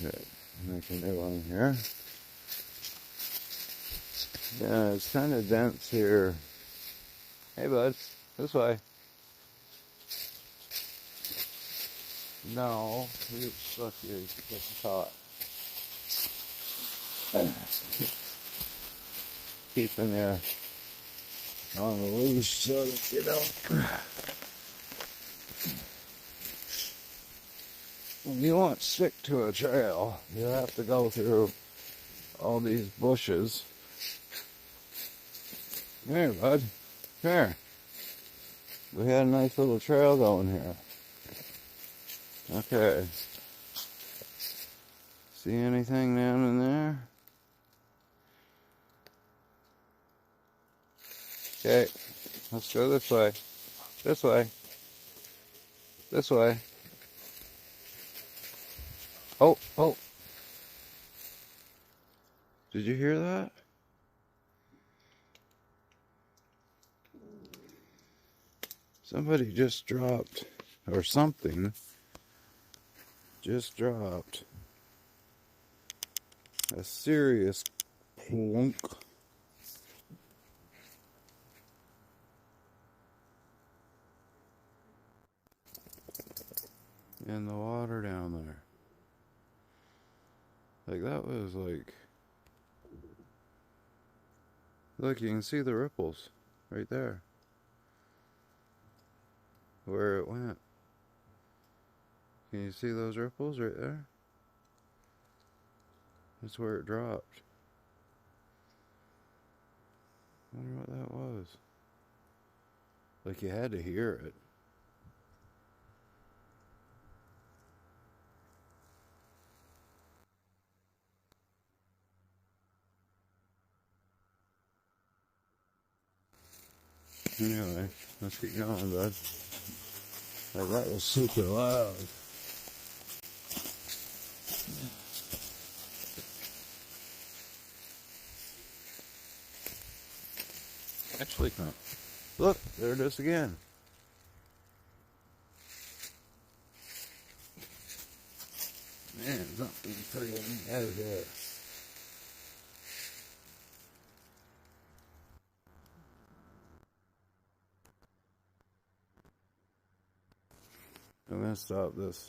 Okay, make a new one here. Yeah, it's kind of dense here. Hey, bud, this way. No, look, you're getting caught. Keeping you on the leash so that you don't. When you want to stick to a trail, you have to go through all these bushes. Come here, bud. Come here. We had a nice little trail going here. Okay. See anything down in there? Okay. Let's go this way. This way. This way. Oh, oh. Did you hear that? Somebody just dropped, or something just dropped a serious plunk. In the water down there. Like, that was like, look, you can see the ripples right there where it went. Can you see those ripples right there? That's where it dropped. I wonder what that was. Like, you had to hear it. Anyway, let's keep going, bud. Like, that was super loud. Actually, come. Look, there it is again. Man, something's freaking out of here. I'm gonna stop this.